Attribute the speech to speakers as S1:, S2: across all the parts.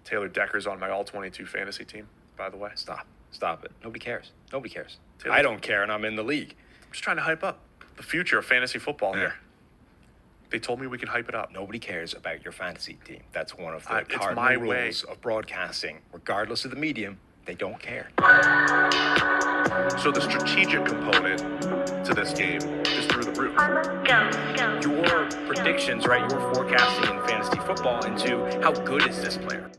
S1: Taylor Decker's on my All-22 fantasy team, by the way.
S2: Stop it. Nobody cares.
S1: Taylor,
S2: I don't care, and I'm in the league.
S1: I'm just trying to hype up the future of fantasy football here. They told me we could hype it up.
S2: Nobody cares about your fantasy team. That's one of the
S1: it's
S2: cardinal
S1: my
S2: rules
S1: way
S2: of broadcasting. Regardless of the medium, they don't care.
S1: So the strategic component to this game is through the roof.
S2: Your predictions, right? Your forecasting in fantasy football into how good is this player.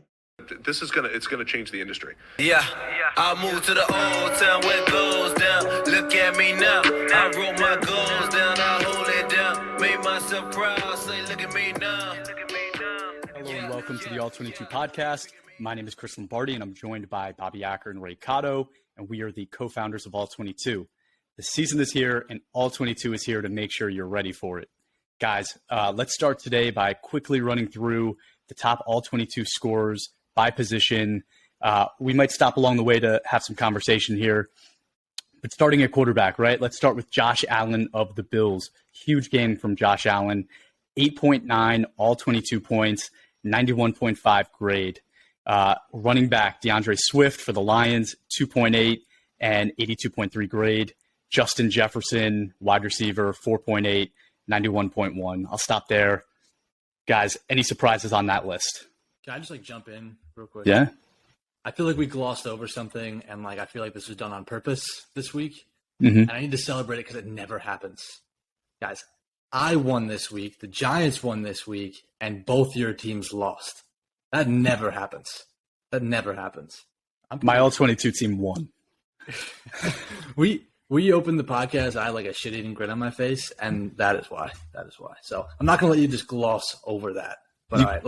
S1: It's gonna change the industry.
S3: Yeah, I moved to the old town where it goes down. Look at me now. I wrote my goals down. I hold it down. Made myself proud. Say, look at me now.
S4: Hello and welcome to the All-22 podcast. My name is Chris Lombardi, and I'm joined by Bobby Acker and Ray Cotto, and we are the co-founders of All-22. The season is here, and All-22 is here to make sure you're ready for it. Guys, let's start today by quickly running through the top All-22 scorers by position. We might stop along the way to have some conversation here. But starting at quarterback, right? Let's start with Josh Allen of the Bills. Huge game from Josh Allen. 8.9, all 22 points, 91.5 grade. Running back DeAndre Swift for the Lions, 2.8 and 82.3 grade. Justin Jefferson, wide receiver, 4.8, 91.1. I'll stop there. Guys, any surprises on that list?
S5: Can I just jump in real quick?
S4: Yeah.
S5: I feel like we glossed over something, and I feel like this was done on purpose this week.
S4: Mm-hmm.
S5: And I need to celebrate it because it never happens. Guys, I won this week, the Giants won this week, and both your teams lost. That never happens.
S4: My All-22 team won.
S5: We opened the podcast, I had a shit-eating grin on my face, and that is why. So I'm not going to let you just gloss over that. But all right,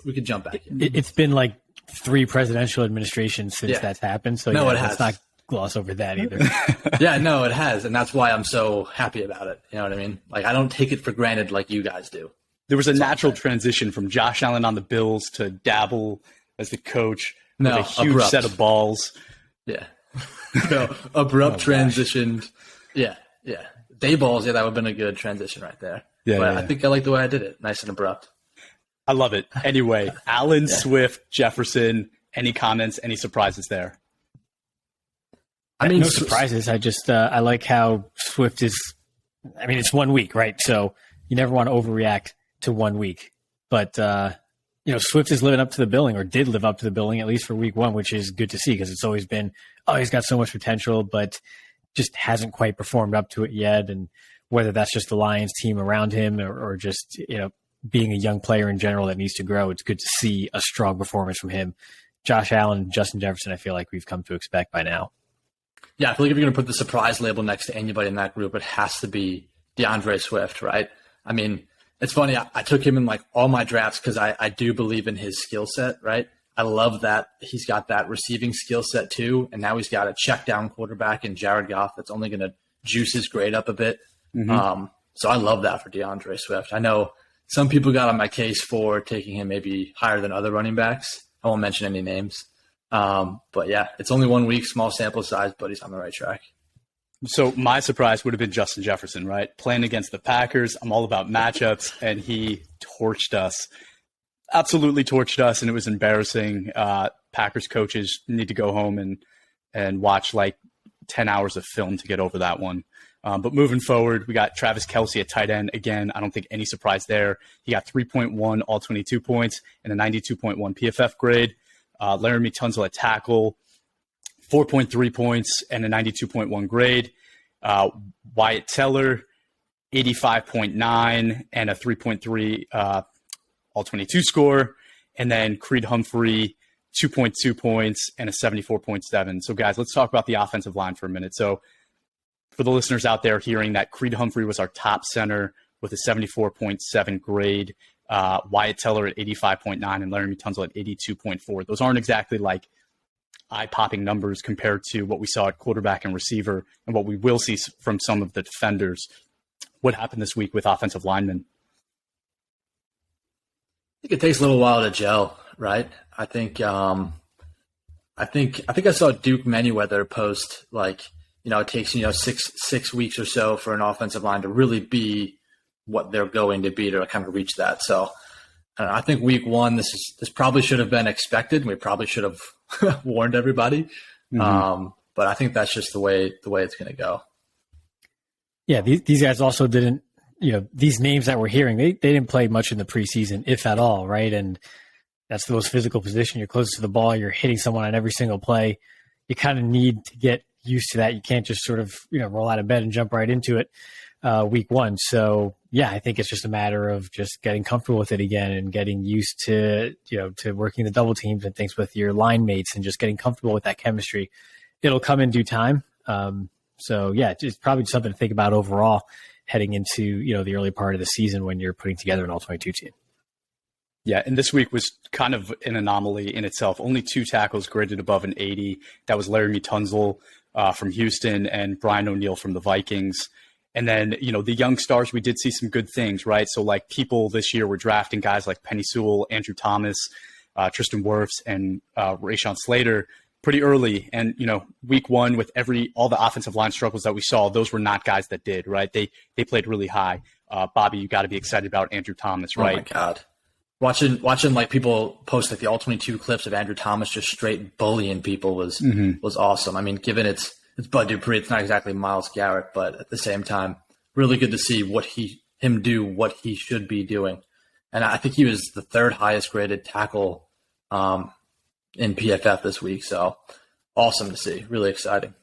S5: we could jump back in.
S6: It's been 3 presidential administrations since that's happened. So
S5: no,
S6: let's not gloss over that either.
S5: Yeah, no, it has. And that's why I'm so happy about it. You know what I mean? I don't take it for granted like you guys do.
S4: There was a natural transition from Josh Allen on the Bills to Dabble as the coach with a huge set of balls.
S5: Yeah. Abrupt transition. Yeah. Day balls, that would have been a good transition right there.
S4: Yeah,
S5: but I think I like the way I did it. Nice and abrupt.
S4: I love it. Anyway, Allen, Swift, Jefferson, any comments, any surprises there?
S6: No surprises. I like how Swift is – it's 1 week, right? So you never want to overreact to 1 week. But, Swift is living up to the billing, or did live up to the billing, at least for week 1, which is good to see because it's always been, he's got so much potential, but just hasn't quite performed up to it yet. And whether that's just the Lions team around him or just, being a young player in general that needs to grow, it's good to see a strong performance from him. Josh Allen, Justin Jefferson, I feel like we've come to expect by now.
S5: Yeah, I feel like if you're going to put the surprise label next to anybody in that group, it has to be DeAndre Swift, right? It's funny. I took him in all my drafts because I do believe in his skill set, right? I love that he's got that receiving skill set too, and now he's got a check down quarterback in Jared Goff that's only going to juice his grade up a bit. Mm-hmm. So I love that for DeAndre Swift. I know some people got on my case for taking him maybe higher than other running backs. I won't mention any names. But yeah, it's only 1 week, small sample size, but he's on the right track.
S4: So my surprise would have been Justin Jefferson, right? Playing against the Packers. I'm all about matchups, and he torched us. Absolutely torched us, and it was embarrassing. Packers coaches need to go home and watch 10 hours of film to get over that one. But moving forward, we got Travis Kelce at tight end. Again, I don't think any surprise there. He got 3.1 all 22 points and a 92.1 PFF grade. Laramie Tunsil at tackle, 4.3 points and a 92.1 grade. Wyatt Teller, 85.9 and a 3.3 all 22 score. And then Creed Humphrey, 2.2 points and a 74.7. So guys, let's talk about the offensive line for a minute. So for the listeners out there hearing that, Creed Humphrey was our top center with a 74.7 grade, Wyatt Teller at 85.9 and Laramie Tunsil at 82.4. Those aren't exactly eye-popping numbers compared to what we saw at quarterback and receiver and what we will see from some of the defenders. What happened this week with offensive linemen?
S5: I think it takes a little while to gel, right? I think I saw Duke Manyweather post it takes 6 weeks or so for an offensive line to really be what they're going to be to kind of reach that. So I think week one, this probably should have been expected. We probably should have warned everybody. But I think that's just the way it's going to go.
S6: Yeah, these guys also didn't, these names that we're hearing, they didn't play much in the preseason, if at all, right? And that's the most physical position. You're closest to the ball. You're hitting someone on every single play. You kind of need to get used to that. You can't just sort of, roll out of bed and jump right into it week one. So, yeah, I think it's just a matter of just getting comfortable with it again and getting used to, to working the double teams and things with your line mates and just getting comfortable with that chemistry. It'll come in due time. So, yeah, it's probably something to think about overall heading into, the early part of the season when you're putting together an All-22 team.
S4: Yeah, and this week was kind of an anomaly in itself. Only 2 tackles graded above an 80. That was Laramie Tunzel from Houston and Brian O'Neill from the Vikings. And then, the young stars, we did see some good things, right? So, like, people this year were drafting guys like Penny Sewell, Andrew Thomas, Tristan Wirfs, and Rashawn Slater pretty early. And, week one with all the offensive line struggles that we saw, those were not guys that did, right? They played really high. Bobby, you got to be excited about Andrew Thomas, right?
S5: Oh, my God. Watching like people post like the All-22 clips of Andrew Thomas just straight bullying people was awesome. I mean, given it's Bud Dupree, it's not exactly Myles Garrett, but at the same time, really good to see him do what he should be doing. And I think he was the 3rd highest graded tackle in PFF this week. So awesome to see. Really exciting.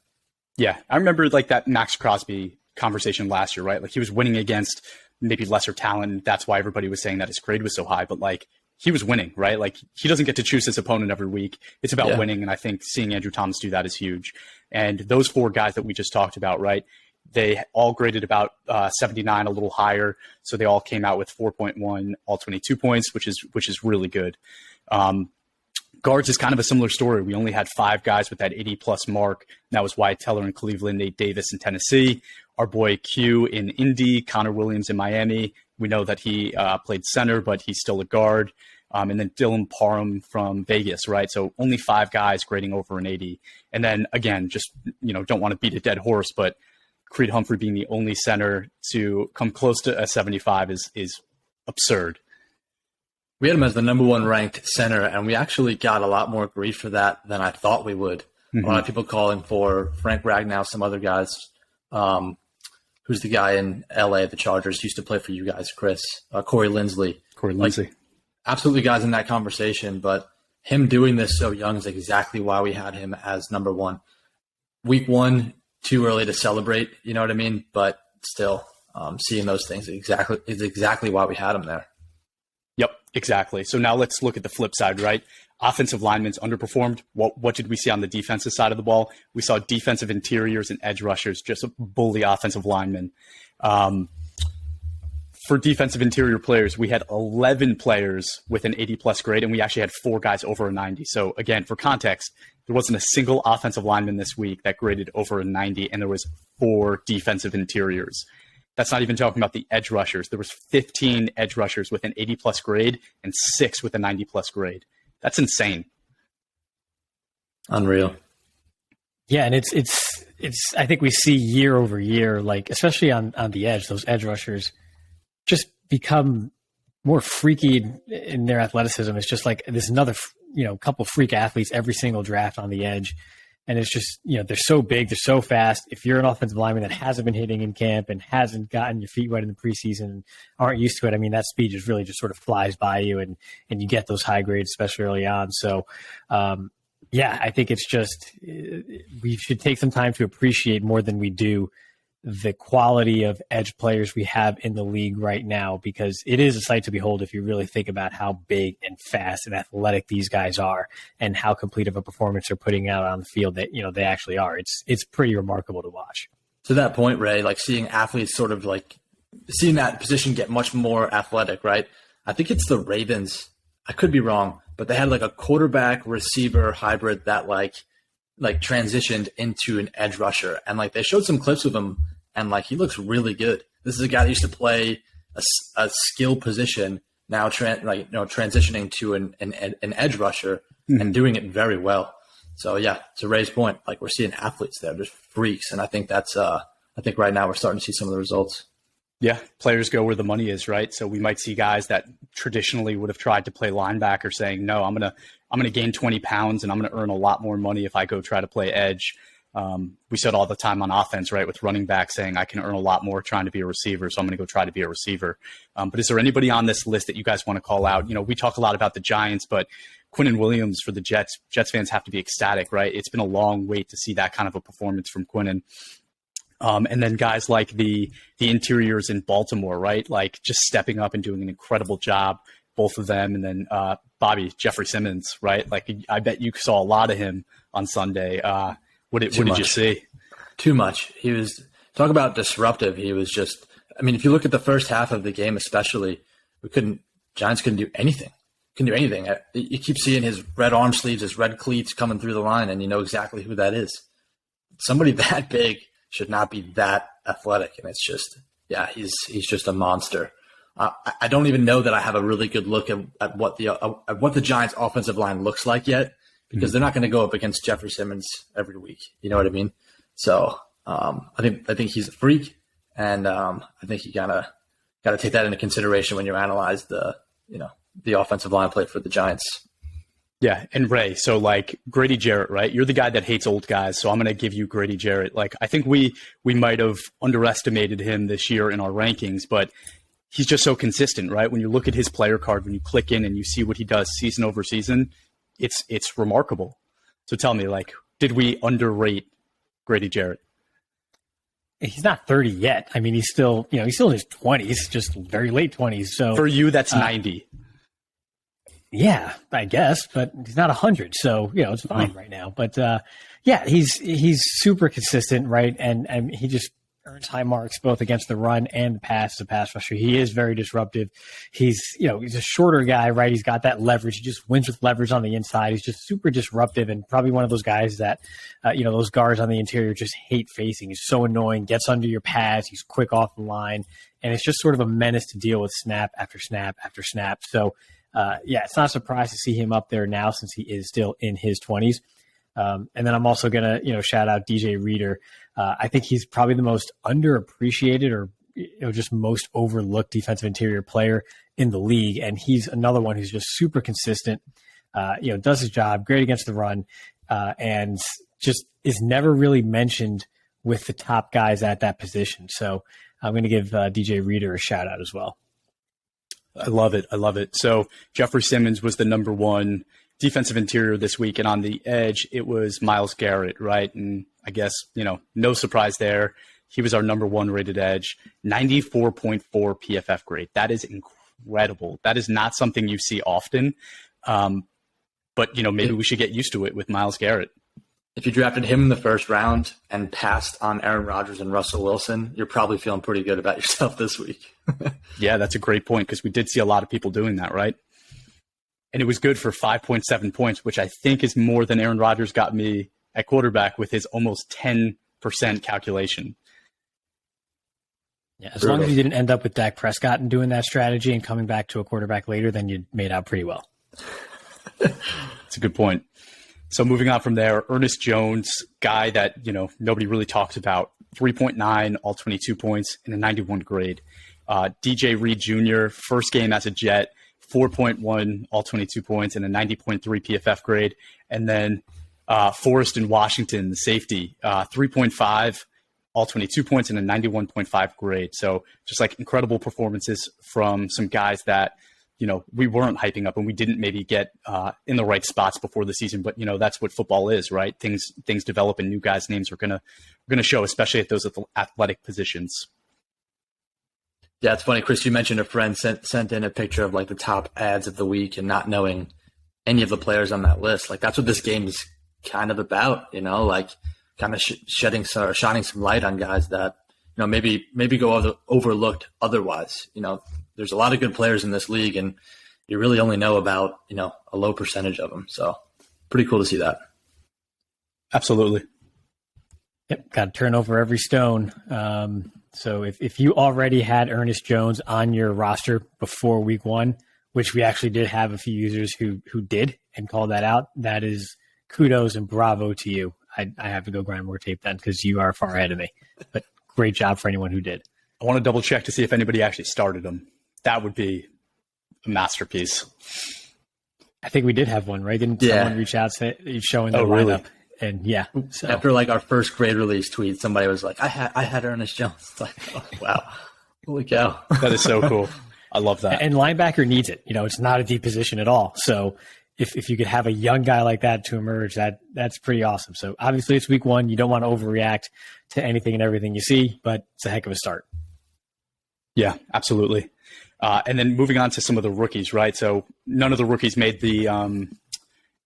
S4: Yeah, I remember like that Max Crosby conversation last year, right? Like he was winning against maybe lesser talent. That's why everybody was saying that his grade was so high, but like he was winning, right? Like he doesn't get to choose his opponent every week. It's about winning. And I think seeing Andrew Thomas do that is huge. And those 4 guys that we just talked about, right? They all graded about 79, a little higher. So they all came out with 4.1 All-22 points, which is really good. Guards is kind of a similar story. We only had 5 guys with that 80-plus mark. That was Wyatt Teller in Cleveland, Nate Davis in Tennessee, our boy Q in Indy, Connor Williams in Miami. We know that he played center, but he's still a guard. And then Dylan Parham from Vegas, right? So only 5 guys grading over an 80. And then, again, just, don't want to beat a dead horse, but Creed Humphrey being the only center to come close to a 75 is absurd.
S5: We had him as the number 1 ranked center, and we actually got a lot more grief for that than I thought we would. A lot of people calling for Frank Ragnow, some other guys. Who's the guy in LA, the Chargers, used to play for you guys, Chris? Corey Linsley. Absolutely guys in that conversation, but him doing this so young is exactly why we had him as number 1. Week 1, too early to celebrate, you know what I mean? But still, seeing those things is exactly why we had him there.
S4: Yep, exactly. So now let's look at the flip side, right? Offensive linemen's underperformed. What did we see on the defensive side of the ball? We saw defensive interiors and edge rushers just bully offensive linemen. For defensive interior players, we had 11 players with an 80-plus grade, and we actually had 4 guys over a 90. So, again, for context, there wasn't a single offensive lineman this week that graded over a 90, and there was 4 defensive interiors. That's not even talking about the edge rushers. There was 15 edge rushers with an 80-plus grade and 6 with a 90-plus grade. That's insane.
S5: Unreal.
S6: Yeah, and it's I think we see year over year, like especially on the edge, those edge rushers just become more freaky in their athleticism. It's just like there's another, couple freak athletes every single draft on the edge. And it's just, they're so big, they're so fast. If you're an offensive lineman that hasn't been hitting in camp and hasn't gotten your feet wet in the preseason and aren't used to it, I mean, that speed just really just sort of flies by you and you get those high grades, especially early on. So, I think it's just, we should take some time to appreciate more than we do the quality of edge players we have in the league right now, because it is a sight to behold if you really think about how big and fast and athletic these guys are and how complete of a performance they're putting out on the field that, they actually are. It's pretty remarkable to watch.
S5: To that point, Ray, like seeing athletes sort of like seeing that position get much more athletic, right? I think it's the Ravens. I could be wrong, but they had like a quarterback receiver hybrid that like transitioned into an edge rusher, and like they showed some clips of him, and like he looks really good. This is a guy that used to play a skill position, now transitioning to an edge rusher and doing it very well. So yeah, to Ray's point, like we're seeing athletes there, just freaks, and I think that's I think right now we're starting to see some of the results.
S4: Yeah, players go where the money is, right? So we might see guys that traditionally would have tried to play linebacker saying, no, I'm gonna gain 20 pounds and I'm gonna earn a lot more money if I go try to play edge. We said all the time on offense, right, with running back saying I can earn a lot more trying to be a receiver, so I'm going to go try to be a receiver. But is there anybody on this list that you guys want to call out? We talk a lot about the Giants, but Quinnen Williams for the Jets fans have to be ecstatic, right? It's been a long wait to see that kind of a performance from Quinnen. And then guys like the interiors in Baltimore, right? Like just stepping up and doing an incredible job, both of them. And then Bobby, Jeffrey Simmons, right? Like I bet you saw a lot of him on Sunday. What did you see?
S5: Too much. He was talk about disruptive. He was just. I mean, if you look at the first half of the game, especially, Giants couldn't do anything. Couldn't do anything. You keep seeing his red arm sleeves, his red cleats coming through the line, and you know exactly who that is. Somebody that big should not be that athletic, and it's just, he's just a monster. I don't even know that I have a really good look at what the Giants' offensive line looks like yet. Because they're not going to go up against Jeffrey Simmons every week. You know what I mean? So I think he's a freak, and I think you gotta take that into consideration when you analyze the offensive line play for the Giants.
S4: Yeah, and Ray, so like Grady Jarrett, right? You're the guy that hates old guys, so I'm going to give you Grady Jarrett. Like I think we might have underestimated him this year in our rankings, but he's just so consistent, right? When you look at his player card, when you click in and you see what he does season over season, it's remarkable. So tell me, like, did we underrate Grady Jarrett?
S6: He's not 30 yet. I mean, he's still in his 20s, just very late 20s. So
S4: for you, that's 90.
S6: Yeah, I guess, but he's not 100, so it's fine right now. But he's super consistent, right? And he just earns high marks both against the run and the pass as a pass rusher. He is very disruptive. He's a shorter guy, right? He's got that leverage. He just wins with leverage on the inside. He's just super disruptive and probably one of those guys that, those guards on the interior just hate facing. He's so annoying, gets under your pads. He's quick off the line, and it's just sort of a menace to deal with snap after snap after snap. So, it's not a surprise to see him up there now since he is still in his 20s. And then I'm also going to, shout out DJ Reader. I think he's probably the most underappreciated or just most overlooked defensive interior player in the league. And he's another one who's just super consistent, does his job, great against the run, and just is never really mentioned with the top guys at that position. So I'm going to give DJ Reader a shout out as well.
S4: I love it. So Jeffrey Simmons was the number one defensive interior this week, and on the edge, it was Myles Garrett, right? And I guess, no surprise there. He was our number one rated edge, 94.4 PFF grade. That is incredible. That is not something you see often. But, maybe we should get used to it with Myles Garrett.
S5: If you drafted him in the first round and passed on Aaron Rodgers and Russell Wilson, you're probably feeling pretty good about yourself this week.
S4: Yeah, that's a great point because we did see a lot of people doing that, right? And it was good for 5.7 points, which I think is more than Aaron Rodgers got me at quarterback with his almost 10% calculation.
S6: Yeah, as long as you didn't end up with Dak Prescott and doing that strategy and coming back to a quarterback later, then you made out pretty well.
S4: That's a good point. So moving on from there, Ernest Jones, guy that, nobody really talks about, 3.9, all 22 points and a 91 grade. DJ Reed Jr., first game as a Jet, 4.1, all 22 points and a 90.3 PFF grade. And then Forrest in Washington, the safety, 3.5, all 22 points and a 91.5 grade. So just like incredible performances from some guys that, we weren't hyping up and we didn't maybe get in the right spots before the season. But, that's what football is, right? Things develop and new guys' names are going to show, especially at those athletic positions.
S5: Yeah, it's funny, Chris, you mentioned a friend sent in a picture of like the top ads of the week and not knowing any of the players on that list. Like that's what this game is kind of about, like kind of shining some light on guys that, maybe go overlooked otherwise. There's a lot of good players in this league and you really only know about, a low percentage of them. So pretty cool to see that.
S4: Absolutely.
S6: Yep. Got to turn over every stone. So if you already had Ernest Jones on your roster before week one, which we actually did have a few users who did and called that out, that is kudos and bravo to you. I have to go grind more tape then because you are far ahead of me. But great job for anyone who did.
S4: I want to double check to see if anybody actually started him. That would be a masterpiece.
S6: I think we did have one, right? Didn't someone reach out showing the
S4: really?
S6: lineup? And yeah, so.
S5: After like our first grade release tweet, somebody was like, I had Ernest Jones. It's like, oh, wow. Holy cow.
S4: That is so cool. I love that.
S6: And linebacker needs it. It's not a deep position at all. So if you could have a young guy like that to emerge, that's pretty awesome. So obviously it's week 1. You don't want to overreact to anything and everything you see, but it's a heck of a start.
S4: Yeah, absolutely. And then moving on to some of the rookies, right? So none of the rookies made the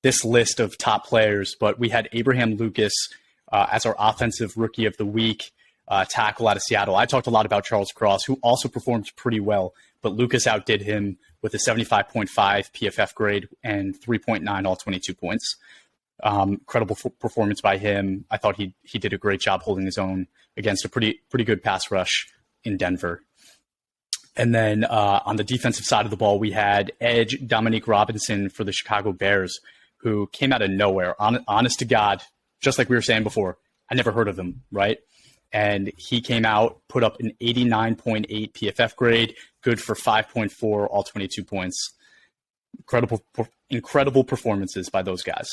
S4: this list of top players, but we had Abraham Lucas as our offensive rookie of the week, tackle out of Seattle. I talked a lot about Charles Cross, who also performed pretty well, but Lucas outdid him with a 75.5 PFF grade and 3.9 all-22 points. Incredible performance by him. I thought he did a great job holding his own against a pretty good pass rush in Denver. And then on the defensive side of the ball, we had edge Dominique Robinson for the Chicago Bears, who came out of nowhere. Honest to God, just like we were saying before, I never heard of him, right? And he came out, put up an 89.8 PFF grade, good for 5.4 all-22 points. Incredible performances by those guys.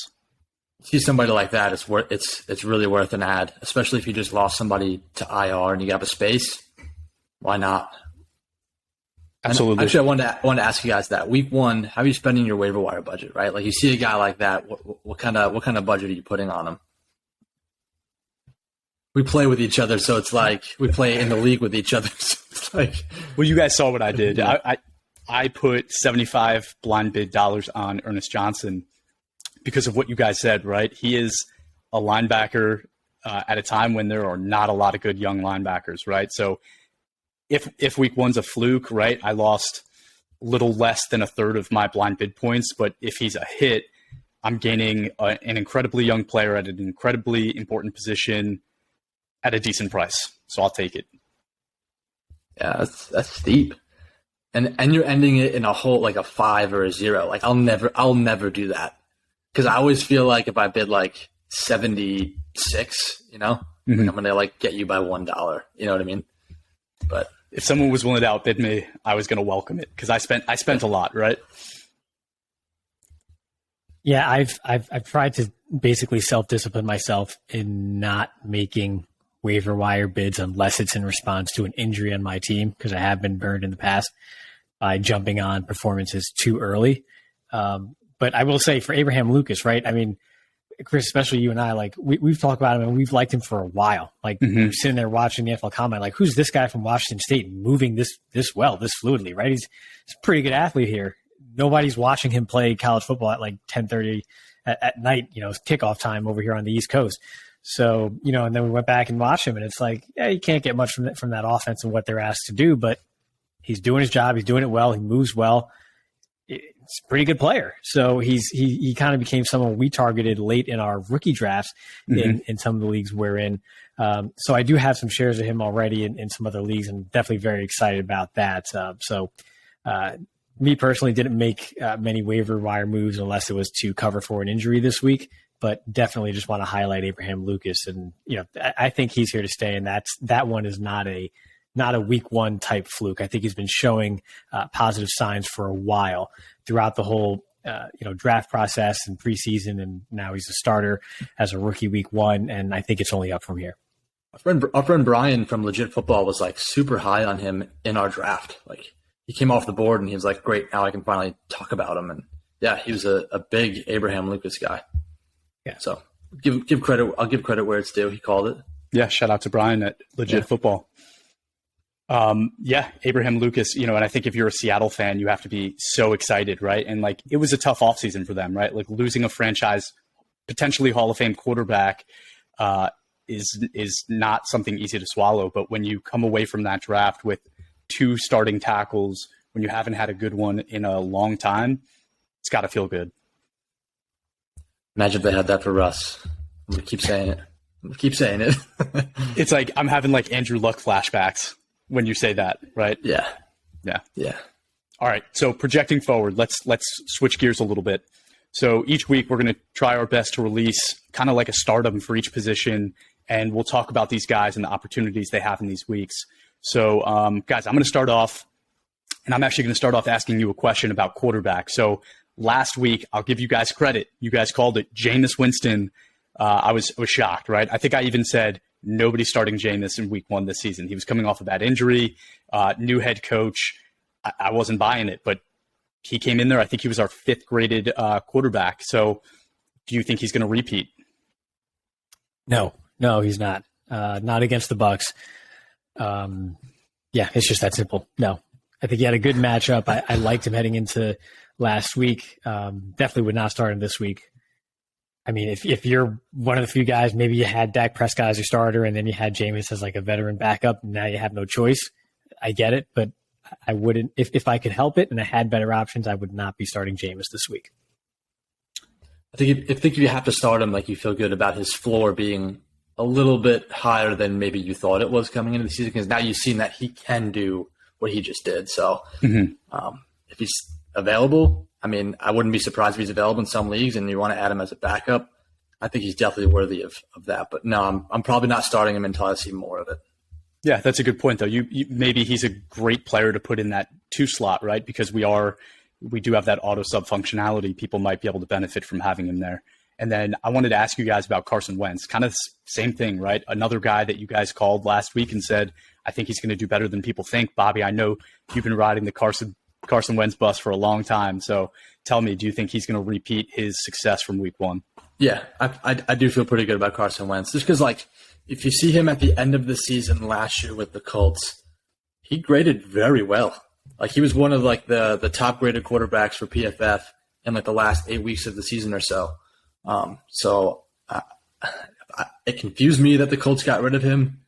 S5: See somebody like that, it's really worth an ad, especially if you just lost somebody to IR and you have a space. Why not?
S4: Absolutely.
S5: And actually, I wanted to ask you guys that week 1, how are you spending your waiver wire budget? Right, like you see a guy like that, what kind of budget are you putting on him? We play with each other, so it's like we play in the league with each other. So it's like,
S4: well, you guys saw what I did. I put 75 blind bid dollars on Ernest Johnson because of what you guys said. Right, he is a linebacker at a time when there are not a lot of good young linebackers. Right, so. If week 1's a fluke, right, I lost a little less than a third of my blind bid points. But if he's a hit, I'm gaining an incredibly young player at an incredibly important position at a decent price. So I'll take it.
S5: Yeah, that's steep. And you're ending it in a hole like a 5 or a 0. Like I'll never do that. Because I always feel like if I bid like 76, I'm gonna like get you by $1. You know what I mean? But
S4: if someone was willing to outbid me, I was going to welcome it because I spent a lot, right?
S6: Yeah, I've tried to basically self-discipline myself in not making waiver wire bids unless it's in response to an injury on my team, because I have been burned in the past by jumping on performances too early. But I will say for Abraham Lucas, right? I mean, Chris, especially you and I, like we've talked about him and we've liked him for a while. Like we're sitting there watching the NFL Combine, like who's this guy from Washington State moving this well, this fluidly, right? He's a pretty good athlete here. Nobody's watching him play college football at like 10:30 at night, kickoff time over here on the East Coast. So, and then we went back and watched him, and it's like, yeah, you can't get much from that offense and what they're asked to do, but he's doing his job. He's doing it well. He moves well. It's a pretty good player. So he kind of became someone we targeted late in our rookie drafts in some of the leagues we're in. So I do have some shares of him already in some other leagues, and definitely very excited about that. Me personally didn't make many waiver wire moves unless it was to cover for an injury this week, but definitely just want to highlight Abraham Lucas. And, I think he's here to stay. And that one is not a week 1 type fluke. I think he's been showing positive signs for a while throughout the whole, draft process and preseason. And now he's a starter as a rookie week 1. And I think it's only up from here.
S5: Our friend Brian from Legit Football was like super high on him in our draft. Like he came off the board and he was like, great, now I can finally talk about him. And yeah, he was a big Abraham Lucas guy. Yeah. So give credit. I'll give credit where it's due. He called it.
S4: Yeah. Shout out to Brian at Legit Football. Abraham Lucas, and I think if you're a Seattle fan, you have to be so excited, right? And like, it was a tough offseason for them, right? Like losing a franchise, potentially Hall of Fame quarterback, is not something easy to swallow. But when you come away from that draft with 2 starting tackles, when you haven't had a good one in a long time, it's got to feel good.
S5: Imagine if they had that for Russ. I'm going to keep saying it.
S4: It's like I'm having like Andrew Luck flashbacks when you say that, right?
S5: Yeah.
S4: All right. So projecting forward, let's switch gears a little bit. So each week we're going to try our best to release kind of like a stardom for each position, and we'll talk about these guys and the opportunities they have in these weeks. So, guys, I'm going to start off, and I'm actually going to start off asking you a question about quarterback. So last week, I'll give you guys credit. You guys called it Jameis Winston. I was shocked, right? I think I even said nobody's starting Jameis in week 1 this season. He was coming off a bad injury, new head coach. I wasn't buying it, but he came in there. I think he was our 5th graded quarterback. So do you think he's going to repeat?
S6: No, he's not. Not against the Bucs. Yeah, it's just that simple. No, I think he had a good matchup. I liked him heading into last week. Definitely would not start him this week. I mean, if you're one of the few guys, maybe you had Dak Prescott as your starter and then you had Jameis as like a veteran backup, and now you have no choice. I get it, but I wouldn't. If I could help it and I had better options, I would not be starting Jameis this week.
S5: I think if you have to start him, like you feel good about his floor being a little bit higher than maybe you thought it was coming into the season, because now you've seen that he can do what he just did. So if he's available, I mean, I wouldn't be surprised if he's available in some leagues and you want to add him as a backup. I think he's definitely worthy of that. But no, I'm probably not starting him until I see more of it.
S4: Yeah, that's a good point, though. You maybe he's a great player to put in that 2 slot, right? Because we do have that auto sub functionality. People might be able to benefit from having him there. And then I wanted to ask you guys about Carson Wentz. Kind of same thing, right? Another guy that you guys called last week and said, I think he's going to do better than people think. Bobby, I know you've been riding the Carson Wentz bus for a long time. So tell me, do you think he's going to repeat his success from week 1?
S5: Yeah, I do feel pretty good about Carson Wentz. Just because, like, if you see him at the end of the season last year with the Colts, he graded very well. Like, he was one of, like, the top-graded quarterbacks for PFF in, like, the last 8 weeks of the season or so. It confused me that the Colts got rid of him.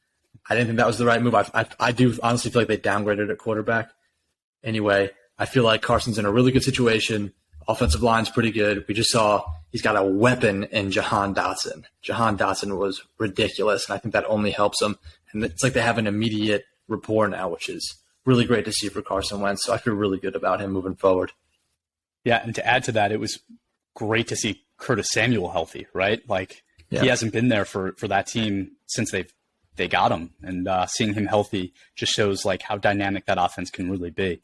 S5: I didn't think that was the right move. I do honestly feel like they downgraded at quarterback. Anyway, I feel like Carson's in a really good situation. Offensive line's pretty good. We just saw he's got a weapon in Jahan Dotson. Jahan Dotson was ridiculous, and I think that only helps him. And it's like they have an immediate rapport now, which is really great to see for Carson Wentz. So I feel really good about him moving forward.
S4: Yeah, and to add to that, it was great to see Curtis Samuel healthy, right? Like, he hasn't been there for that team since they got him, and seeing him healthy just shows like how dynamic that offense can really be.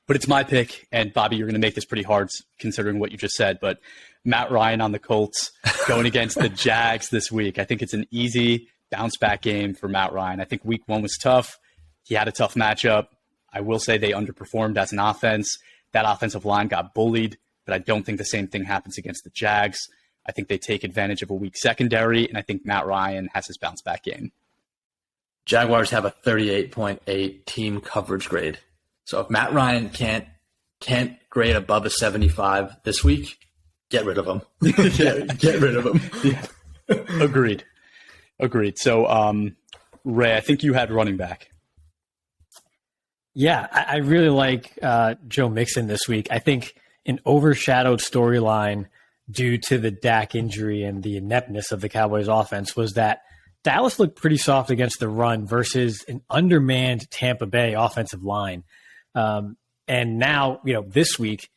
S4: But it's my pick, and Bobby, you're going to make this pretty hard considering what you just said, but Matt Ryan on the Colts going against the Jags this week. I think it's an easy bounce-back game for Matt Ryan. I think week 1 was tough. He had a tough matchup. I will say they underperformed as an offense. That offensive line got bullied, but I don't think the same thing happens against the Jags. I think they take advantage of a weak secondary, and I think Matt Ryan has his bounce-back game.
S5: Jaguars have a 38.8 team coverage grade. So if Matt Ryan can't grade above a 75 this week, get rid of him. get rid of him.
S4: Yeah. Agreed. So, Ray, I think you had running back.
S6: Yeah, I really like Joe Mixon this week. I think an overshadowed storyline due to the Dak injury and the ineptness of the Cowboys offense was that Dallas looked pretty soft against the run versus an undermanned Tampa Bay offensive line. And now, this week,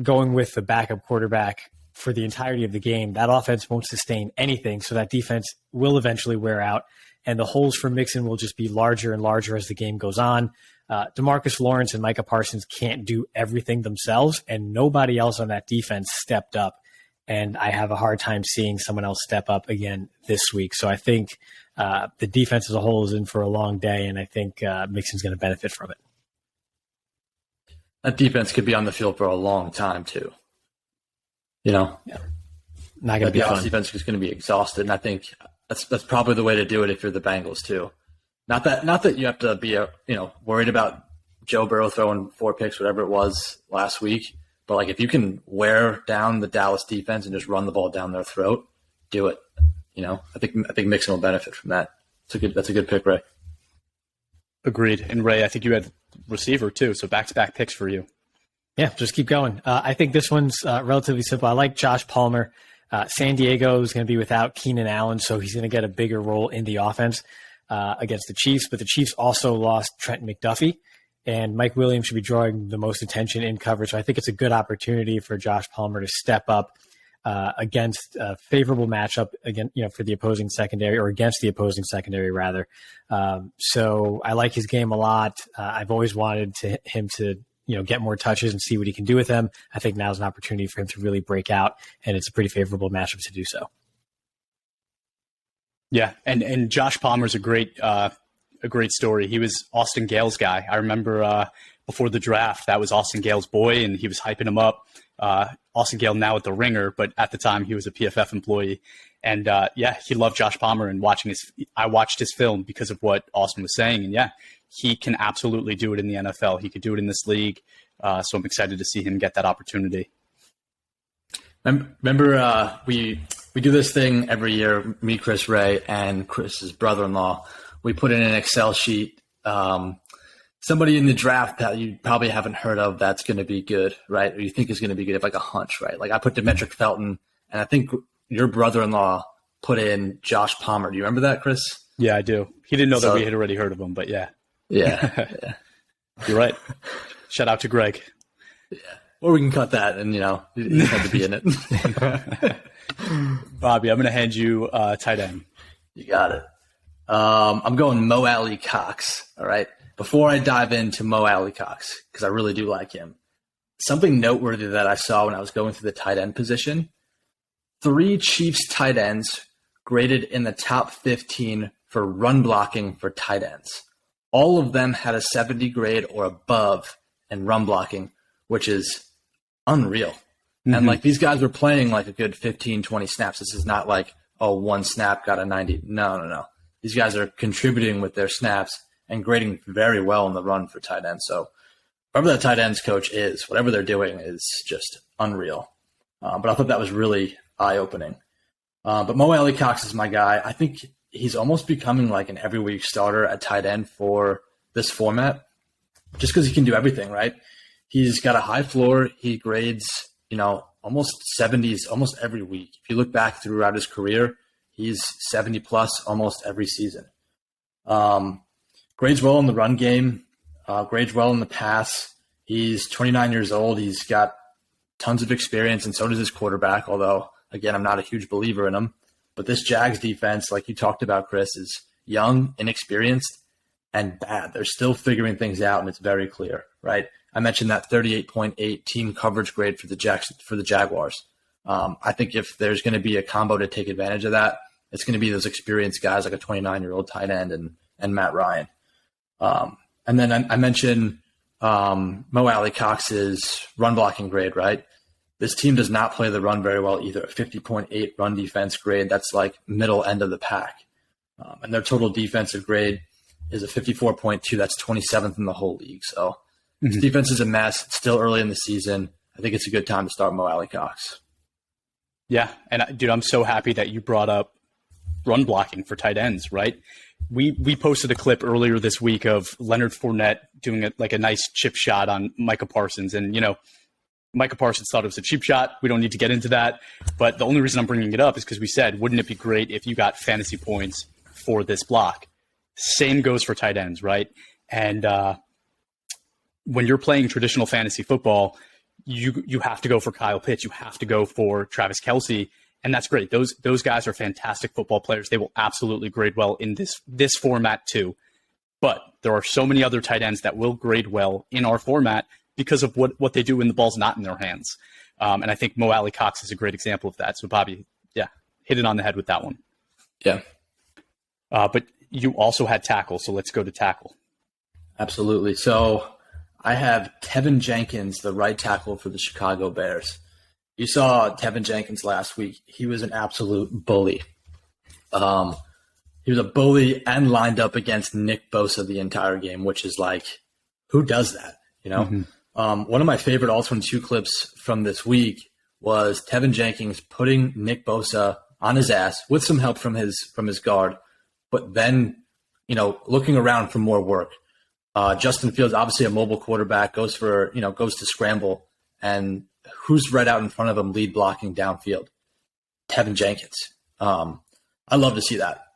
S6: going with the backup quarterback for the entirety of the game, that offense won't sustain anything. So that defense will eventually wear out, and the holes for Mixon will just be larger and larger as the game goes on. DeMarcus Lawrence and Micah Parsons can't do everything themselves, and nobody else on that defense stepped up. And I have a hard time seeing someone else step up again this week. So I think the defense as a whole is in for a long day, and I think Mixon's going to benefit from it.
S5: That defense could be on the field for a long time too.
S6: Yeah. Not going to be fun.
S5: The defense is going to be exhausted, and I think that's probably the way to do it if you're the Bengals too. Not that you have to be worried about Joe Burrow throwing 4 picks, whatever it was last week. But like if you can wear down the Dallas defense and just run the ball down their throat, do it. I think Mixon will benefit from that. That's a good pick, Ray.
S4: Agreed. And Ray, I think you had receiver too, so back-to-back picks for you.
S6: Yeah, just keep going. I think this one's relatively simple. I like Josh Palmer. San Diego is going to be without Keenan Allen, so he's going to get a bigger role in the offense against the Chiefs. But the Chiefs also lost Trent McDuffie, and Mike Williams should be drawing the most attention in coverage. So I think it's a good opportunity for Josh Palmer to step up. against a favorable matchup again, for the opposing secondary, or against the opposing secondary rather. So I like his game a lot. I've always wanted him to get more touches and see what he can do with them. I think now's an opportunity for him to really break out, and it's a pretty favorable matchup to do so.
S4: Yeah, and Josh Palmer's a great story. He was Austin Gale's guy. I remember before the draft, that was Austin Gale's boy, and he was hyping him up. Austin Gale now at the Ringer, but at the time he was a PFF employee. And he loved Josh Palmer, and I watched his film because of what Austin was saying. And he can absolutely do it in the NFL. He could do it in this league. So I'm excited to see him get that opportunity.
S5: Remember, we do this thing every year, me, Chris, Ray, and Chris's brother-in-law. We put in an Excel sheet, somebody in the draft that you probably haven't heard of that's going to be good, right? Or you think is going to be good, like a hunch, right? Like I put Demetric Felton, and I think your brother-in-law put in Josh Palmer. Do you remember that, Chris?
S4: Yeah, I do. He didn't know that we had already heard of him, but yeah.
S5: Yeah.
S4: You're right. Shout out to Greg.
S5: Yeah. Or we can cut that and, you have to be in it.
S4: Bobby, I'm going to hand you tight end.
S5: You got it. I'm going Mo AlieCox, all right? Before I dive into Mo AlieCox, because I really do like him, something noteworthy that I saw when I was going through the tight end position, 3 Chiefs tight ends graded in the top 15 for run blocking for tight ends. All of them had a 70 grade or above in run blocking, which is unreal. Mm-hmm. And these guys were playing like a good 15, 20 snaps. This is not like, one snap got a 90. No. These guys are contributing with their snaps and grading very well in the run for tight ends. So whoever that tight ends coach is, whatever they're doing is just unreal. But I thought that was really eye-opening. But Mo AlieCox is my guy. I think he's almost becoming like an every week starter at tight end for this format, just because he can do everything, right? He's got a high floor. He grades, almost 70s almost every week. If you look back throughout his career, he's 70 plus almost every season. Grades well in the run game, grades well in the pass. He's 29 years old. He's got tons of experience, and so does his quarterback, although, again, I'm not a huge believer in him. But this Jags defense, like you talked about, Chris, is young, inexperienced, and bad. They're still figuring things out, and it's very clear, right? I mentioned that 38.8 team coverage grade for the Jaguars. I think if there's going to be a combo to take advantage of that, it's going to be those experienced guys like a 29-year-old tight end and Matt Ryan. And then I mentioned Mo AlieCox's run blocking grade, right? This team does not play the run very well either. A 50.8 run defense grade, that's like middle end of the pack. And their total defensive grade is a 54.2. That's 27th in the whole league. So this defense is a mess. It's still early in the season. I think it's a good time to start Mo AlieCox.
S4: Yeah, and dude, I'm so happy that you brought up run blocking for tight ends, right? We posted a clip earlier this week of Leonard Fournette doing a nice chip shot on Micah Parsons. And, Micah Parsons thought it was a cheap shot. We don't need to get into that. But the only reason I'm bringing it up is because we said, wouldn't it be great if you got fantasy points for this block? Same goes for tight ends, right? And when you're playing traditional fantasy football, you have to go for Kyle Pitts. You have to go for Travis Kelce. And that's great. Those guys are fantastic football players. They will absolutely grade well in this format too. But there are so many other tight ends that will grade well in our format because of what they do when the ball's not in their hands. And I think Mo AlieCox is a great example of that. So Bobby, hit it on the head with that one.
S5: Yeah.
S4: But you also had tackle. So let's go to tackle.
S5: Absolutely. So I have Tevin Jenkins, the right tackle for the Chicago Bears. You saw Tevin Jenkins last week. He was an absolute bully. He was a bully and lined up against Nick Bosa the entire game, which is like, who does that? One of my favorite All-22 clips from this week was Tevin Jenkins putting Nick Bosa on his ass with some help from his guard, but then, looking around for more work. Justin Fields, obviously a mobile quarterback, goes to scramble, and who's right out in front of him lead blocking downfield? Tevin Jenkins. I love to see that.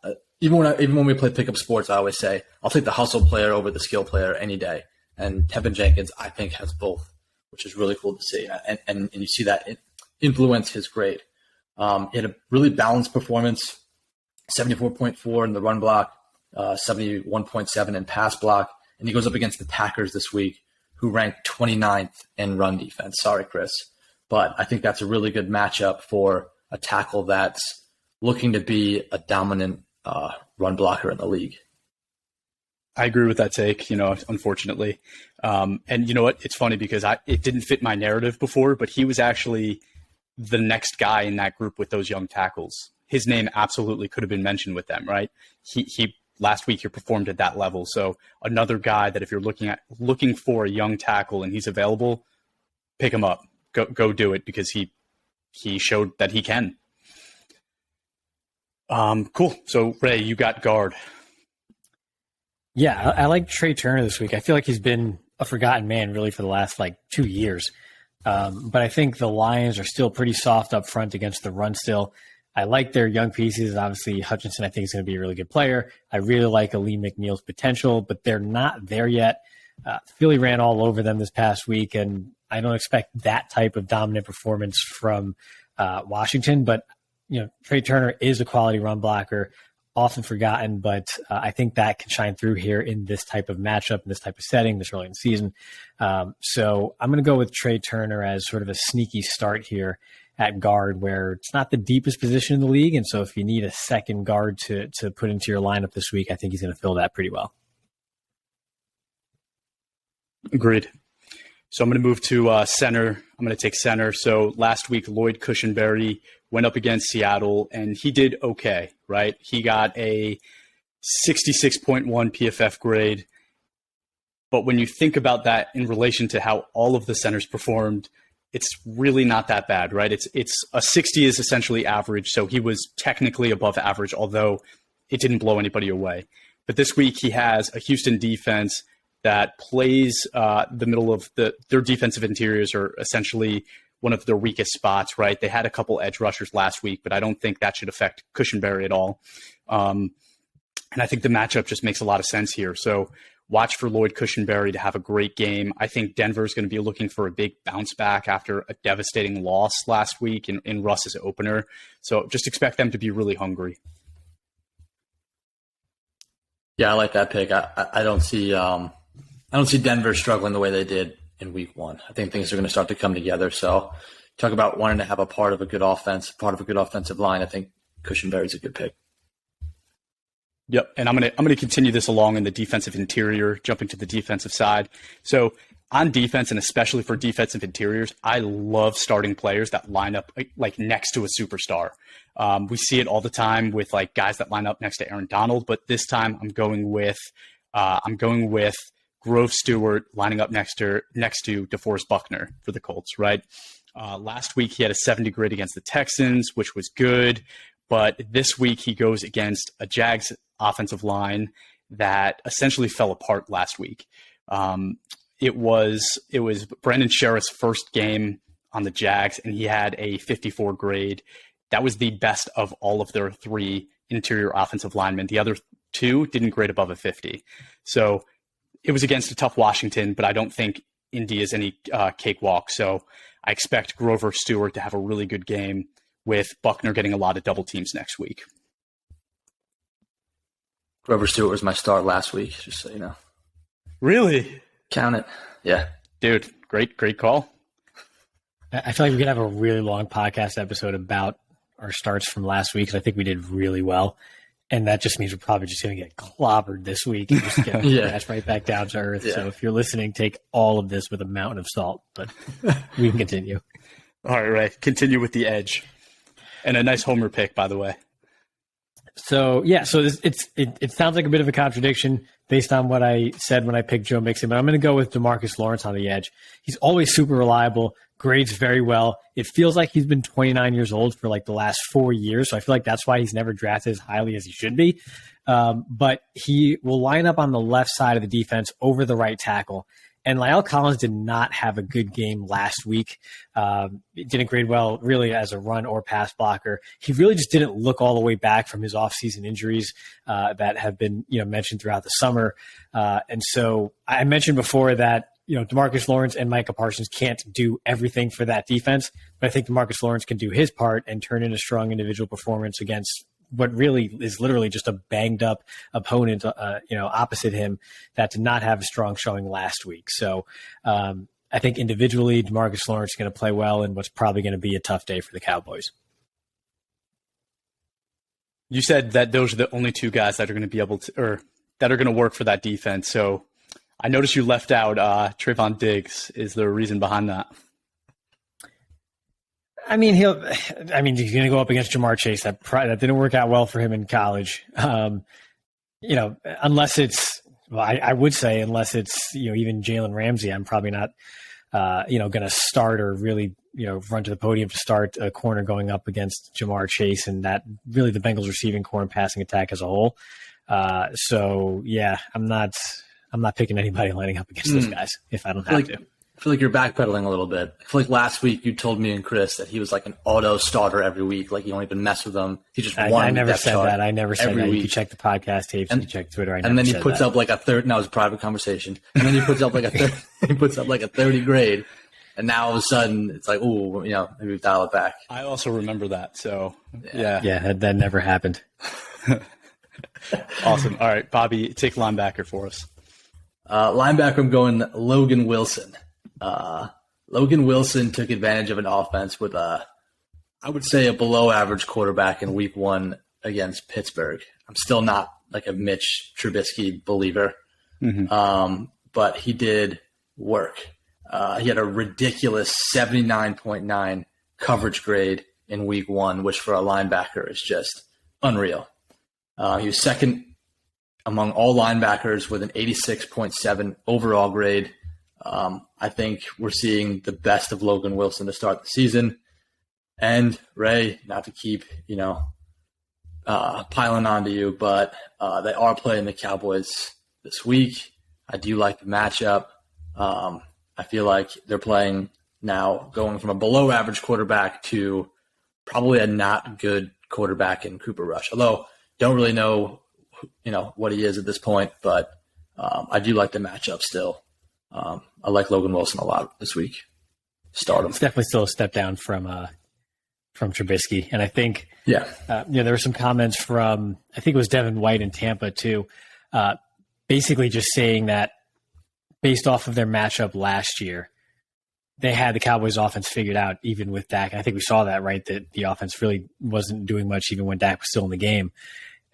S5: Even when we play pickup sports, I always say, I'll take the hustle player over the skill player any day. And Tevin Jenkins, I think, has both, which is really cool to see. And you see that influence his grade. He had a really balanced performance, 74.4 in the run block, 71.7 in pass block, and he goes up against the Packers this week, who ranked 29th in run defense. Sorry, Chris. But I think that's a really good matchup for a tackle that's looking to be a dominant run blocker in the league.
S4: I agree with that take, unfortunately. And you know what? It's funny because it didn't fit my narrative before, but he was actually the next guy in that group with those young tackles. His name absolutely could have been mentioned with them, right? He last week he performed at that level. So another guy that if you're looking for a young tackle and he's available, pick him up. Go do it because he showed that he can. Cool. So Ray, you got guard.
S6: Yeah, I like Trey Turner this week. I feel like he's been a forgotten man really for the last 2 years. But I think the Lions are still pretty soft up front against the run still. I like their young pieces. Obviously, Hutchinson, I think, is going to be a really good player. I really like Ali McNeil's potential, but they're not there yet. Philly ran all over them this past week, and I don't expect that type of dominant performance from Washington. But, Trey Turner is a quality run blocker, often forgotten, but I think that can shine through here in this type of matchup, in this type of setting, this early in the season. So I'm going to go with Trey Turner as sort of a sneaky start here at guard, where it's not the deepest position in the league. And so if you need a second guard to put into your lineup this week, I think he's going to fill that pretty well.
S4: Agreed. So I'm going to move to center. I'm going to take center. So last week, Lloyd Cushenberry went up against Seattle, and he did okay, right? He got a 66.1 PFF grade. But when you think about that in relation to how all of the centers performed, it's really not that bad, right? It's a 60 is essentially average, so he was technically above average, although it didn't blow anybody away. But this week he has a Houston defense that plays the middle of their defensive interiors are essentially one of their weakest spots, right? They had a couple edge rushers last week, but I don't think that should affect Cushenberry at all. And I think the matchup just makes a lot of sense here. So watch for Lloyd Cushenberry to have a great game. I think Denver is going to be looking for a big bounce back after a devastating loss last week in Russ's opener. So just expect them to be really hungry.
S5: Yeah, I like that pick. I don't see Denver struggling the way they did in week one. I think things are going to start to come together. So talk about wanting to have a part of a good offense, part of a good offensive line. I think Cushenberry's a good pick.
S4: Yep, and I'm gonna continue this along in the defensive interior, jumping to the defensive side. So on defense, and especially for defensive interiors, I love starting players that line up next to a superstar. We see it all the time with guys that line up next to Aaron Donald, but this time I'm going with Grove Stewart lining up next to DeForest Buckner for the Colts. Right. Last week he had a 70 grade against the Texans, which was good. But this week he goes against a Jags offensive line that essentially fell apart last week. It was Brandon Sheriff's first game on the Jags, and he had a 54 grade. That was the best of all of their three interior offensive linemen. The other two didn't grade above a 50. So it was against a tough Washington, but I don't think Indy is any cakewalk. So I expect Grover Stewart to have a really good game, with Buckner getting a lot of double teams next week.
S5: Grover Stewart was my start last week, just so you know.
S4: Really?
S5: Count it. Yeah.
S4: Dude, great call.
S6: I feel like we could have a really long podcast episode about our starts from last week, because I think we did really well. And that just means we're probably just going to get clobbered this week and just get crashed right back down to earth. Yeah. So if you're listening, take all of this with a mountain of salt, but we can continue.
S4: All right. Continue with the edge. And a nice homer pick, by the way.
S6: So, yeah, it sounds like a bit of a contradiction based on what I said when I picked Joe Mixon, but I'm going to go with DeMarcus Lawrence on the edge. He's always super reliable, grades very well. It feels like he's been 29 years old for the last 4 years, so I feel like that's why he's never drafted as highly as he should be. But he will line up on the left side of the defense over the right tackle. And La'el Collins did not have a good game last week. Didn't grade well really as a run or pass blocker. He really just didn't look all the way back from his offseason injuries that have been mentioned throughout the summer. And so I mentioned before that DeMarcus Lawrence and Micah Parsons can't do everything for that defense, but I think DeMarcus Lawrence can do his part and turn in a strong individual performance against what really is literally just a banged up opponent, opposite him that did not have a strong showing last week. So I think individually, DeMarcus Lawrence is going to play well in what's probably going to be a tough day for the Cowboys.
S4: You said that those are the only two guys that are going to be able to, or that are going to work for that defense. So I noticed you left out Trayvon Diggs. Is there a reason behind that?
S6: I mean, he's going to go up against Jamar Chase. That didn't work out well for him in college. Unless it's, I would say unless it's, even Jalen Ramsey, I'm probably not, going to start or really, run to the podium to start a corner going up against Jamar Chase and that really the Bengals receiving core and passing attack as a whole. So yeah, I'm not picking anybody lining up against those guys if I don't have to.
S5: I feel like you're backpedaling a little bit. I feel like last week you told me and Chris that he was like an auto starter every week. Like you don't even mess with him. He just won.
S6: I never said that. I never said that. Week. You can check the podcast tapes and you check Twitter.
S5: And then he puts up like a third. Now it's a private conversation. And then he puts up like a 30 grade. And now all of a sudden it's like, ooh, maybe we dial it back.
S4: I also remember that. So yeah,
S6: that never happened.
S4: Awesome. All right, Bobby, take linebacker for us.
S5: Linebacker, I'm going Logan Wilson. Logan Wilson took advantage of an offense with I would say a below average quarterback in week 1 against Pittsburgh. I'm still not like a Mitch Trubisky believer. But he did work. He had a ridiculous 79.9 coverage grade in week 1, which for a linebacker is just unreal. He was second among all linebackers with an 86.7 overall grade. I think we're seeing the best of Logan Wilson to start the season. And Ray, not to keep, piling onto you, but they are playing the Cowboys this week. I do like the matchup. I feel like they're playing now going from a below average quarterback to probably a not good quarterback in Cooper Rush. Although don't really know, what he is at this point, but I do like the matchup still. I like Logan Wilson a lot this week. Start him.
S6: It's definitely still a step down from Trubisky. And I think, there were some comments from, I think it was Devin White in Tampa too, basically just saying that based off of their matchup last year, they had the Cowboys offense figured out even with Dak. And I think we saw that, right? That the offense really wasn't doing much even when Dak was still in the game.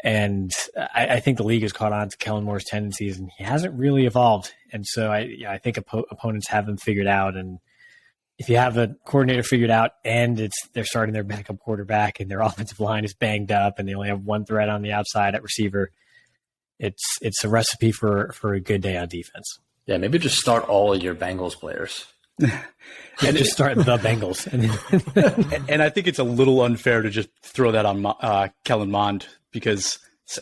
S6: And I think the league has caught on to Kellen Moore's tendencies, and he hasn't really evolved. And so I think opponents have him figured out. And if you have a coordinator figured out and they're starting their backup quarterback and their offensive line is banged up and they only have one threat on the outside at receiver, it's a recipe for a good day on defense.
S5: Yeah, maybe just start all of your Bengals players.
S6: And just start the Bengals.
S4: And I think it's a little unfair to just throw that on Kellen Mond because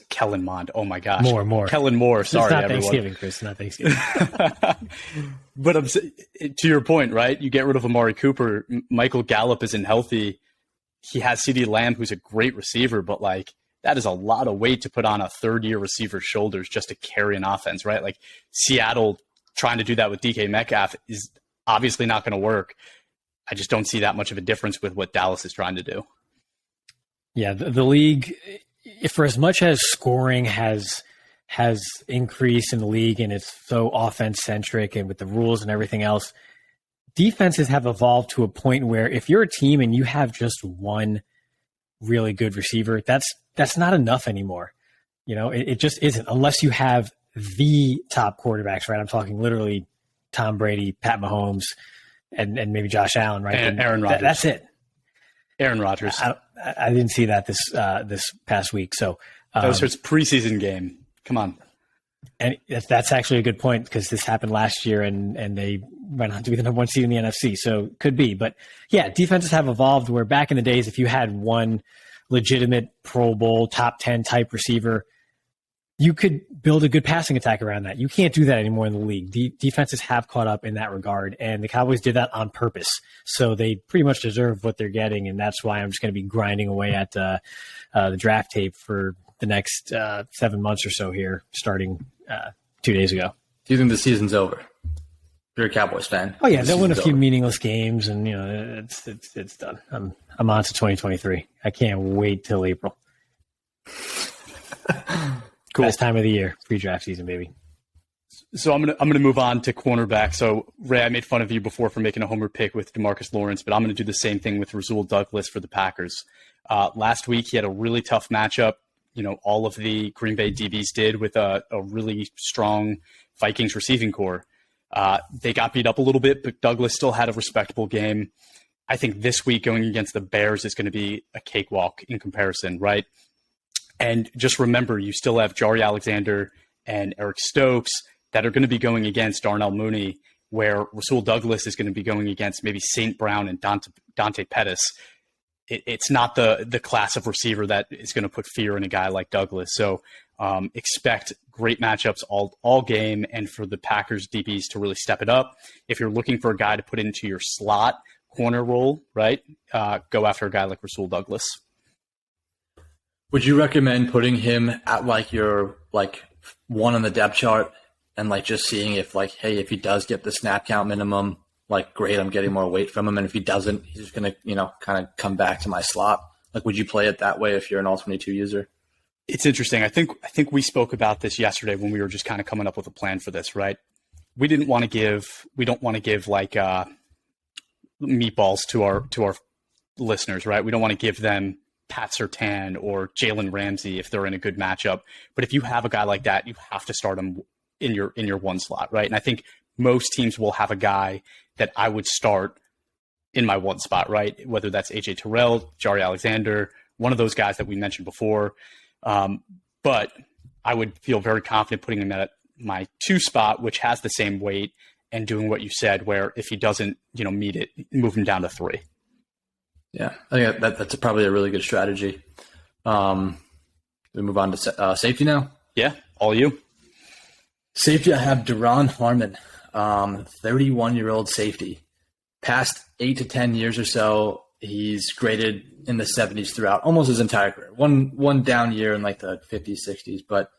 S4: Kellen Mond, oh my gosh.
S6: More.
S4: Kellen Moore, sorry,
S6: it's not
S4: everyone.
S6: Thanksgiving, Chris, not Thanksgiving.
S4: But to your point, right? You get rid of Amari Cooper. Michael Gallup isn't healthy. He has CeeDee Lamb, who's a great receiver, but that is a lot of weight to put on a third-year receiver's shoulders just to carry an offense, right? Like Seattle trying to do that with DK Metcalf is obviously not going to work. I just don't see that much of a difference with what Dallas is trying to do.
S6: Yeah, the league, for as much as scoring has increased in the league and it's so offense-centric and with the rules and everything else, defenses have evolved to a point where if you're a team and you have just one really good receiver, that's not enough anymore. It just isn't, unless you have the top quarterbacks, right? I'm talking literally Tom Brady, Pat Mahomes, and maybe Josh Allen, right?
S4: And Aaron Rodgers.
S6: That's it.
S4: Aaron Rodgers.
S6: I didn't see that this past week. So
S4: that was his preseason game. Come on.
S6: And that's actually a good point because this happened last year and they went on to be the number 1 seed in the NFC. So could be. But yeah, defenses have evolved where back in the days, if you had one legitimate Pro Bowl, top 10 type receiver, you could build a good passing attack around that. You can't do that anymore in the league. Defenses have caught up in that regard, and the Cowboys did that on purpose. So they pretty much deserve what they're getting, and that's why I'm just going to be grinding away at the draft tape for the next 7 months or so here, starting 2 days ago.
S5: Do you think the season's over? You're a Cowboys fan.
S6: Oh yeah, they'll win a few
S5: over.
S6: meaningless games, and it's done. I'm on to 2023. I can't wait till April.
S4: Cool.
S6: Best time of the year, pre-draft season, baby.
S4: So I'm gonna move on to cornerback. So Ray, I made fun of you before for making a homer pick with DeMarcus Lawrence, but I'm gonna do the same thing with Rasul Douglas for the Packers. Last week he had a really tough matchup. All of the Green Bay DBs did with a really strong Vikings receiving core. They got beat up a little bit, but Douglas still had a respectable game. I think this week going against the Bears is going to be a cakewalk in comparison, right? And just remember, you still have Jari Alexander and Eric Stokes that are going to be going against Darnell Mooney, where Rasul Douglas is going to be going against maybe St. Brown and Dante Pettis. It's not the class of receiver that is going to put fear in a guy like Douglas. So expect great matchups all game, and for the Packers DBs to really step it up. If you're looking for a guy to put into your slot corner role, right, go after a guy like Rasul Douglas.
S5: Would you recommend putting him at your one on the depth chart and just seeing if if he does get the snap count minimum, great, I'm getting more weight from him, and if he doesn't, he's just gonna kind of come back to my slot? Would you play it that way if you're an All-22 user?
S4: It's interesting. I think we spoke about this yesterday when we were just kind of coming up with a plan for this, right? We don't want to give meatballs to our listeners, right? We don't want to give them Pat Surtain or Jalen Ramsey if they're in a good matchup. But if you have a guy like that, you have to start him in your one slot, right? And I think most teams will have a guy that I would start in my one spot, right? Whether that's AJ Terrell, Jari Alexander, one of those guys that we mentioned before. But I would feel very confident putting him at my two spot, which has the same weight, and doing what you said, where if he doesn't, meet it, move him down to 3.
S5: Yeah, I think that's probably a really good strategy. We move on to safety now.
S4: Yeah, all you.
S5: Safety, I have Duron Harmon, 31-year-old safety. Past 8 to 10 years or so, he's graded in the 70s throughout almost his entire career. One down year in the 50s, 60s, but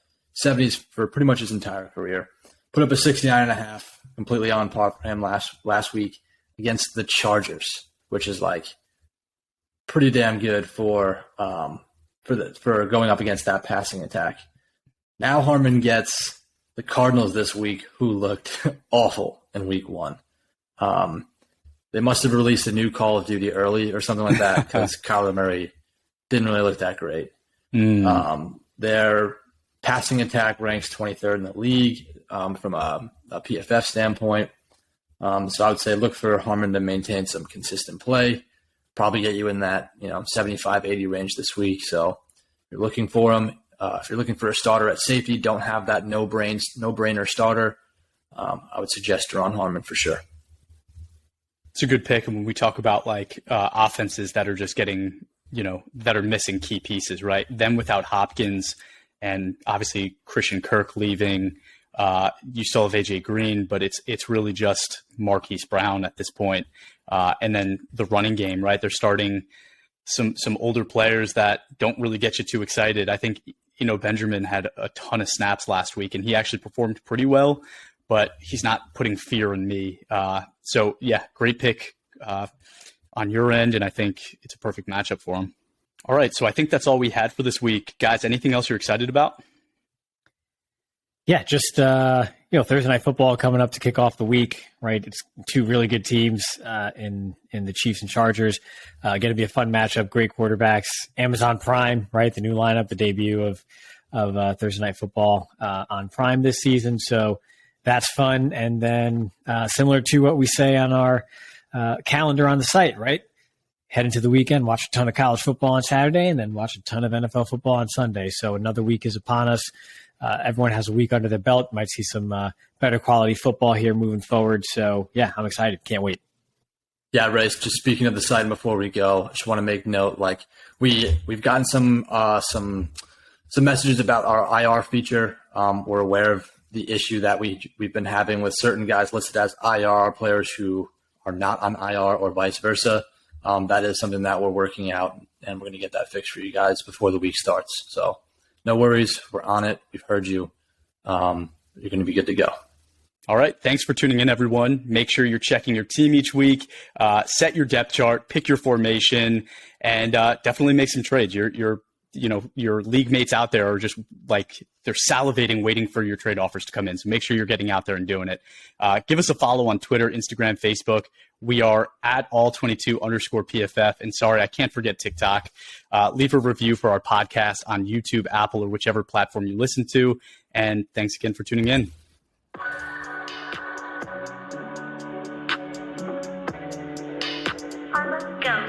S5: 70s for pretty much his entire career. Put up a 69.5, completely on par for him last week against the Chargers, which is pretty damn good for going up against that passing attack. Now Harmon gets the Cardinals this week, who looked awful in week 1. They must have released a new Call of Duty early or something like that, because Kyler Murray didn't really look that great. Their passing attack ranks 23rd in the league from a PFF standpoint. So I would say look for Harmon to maintain some consistent play, probably get you in that 75-80 range this week. So if you're looking for him, if you're looking for a starter at safety, don't have that no-brainer starter, I would suggest Duron Harmon for sure.
S4: It's a good pick. And when we talk about offenses that are just getting, that are missing key pieces, right? Them without Hopkins and obviously Christian Kirk leaving, you still have AJ Green, but it's really just Marquise Brown at this point. And then the running game, right? They're starting some older players that don't really get you too excited. I think, Benjamin had a ton of snaps last week and he actually performed pretty well, but he's not putting fear in me. So yeah, great pick on your end. And I think it's a perfect matchup for him. All right. So I think that's all we had for this week. Guys, anything else you're excited about?
S6: Yeah, just Thursday Night Football coming up to kick off the week, right? It's two really good teams in the Chiefs and Chargers. Going to be a fun matchup. Great quarterbacks. Amazon Prime, right? The new lineup, the debut of Thursday Night Football on Prime this season. So that's fun. And then similar to what we say on our calendar on the site, right? Head into the weekend, watch a ton of college football on Saturday, and then watch a ton of NFL football on Sunday. So another week is upon us. Everyone has a week under their belt. Might see some better quality football here moving forward. So, yeah, I'm excited. Can't wait.
S5: Yeah, Ray, just speaking of the site before we go, I just want to make note, we've gotten some messages about our IR feature. We're aware of the issue that we've been having with certain guys listed as IR players who are not on IR or vice versa. That is something that we're working out, and we're going to get that fixed for you guys before the week starts. So no worries. We're on it. We've heard you. You're going to be good to go.
S4: All right. Thanks for tuning in, everyone. Make sure you're checking your team each week, set your depth chart, pick your formation, and definitely make some trades. Your league mates out there are just like, they're salivating, waiting for your trade offers to come in. So make sure you're getting out there and doing it. Give us a follow on Twitter, Instagram, Facebook. We are at all22_PFF. And sorry, I can't forget TikTok. Leave a review for our podcast on YouTube, Apple, or whichever platform you listen to. And thanks again for tuning in.
S7: Go.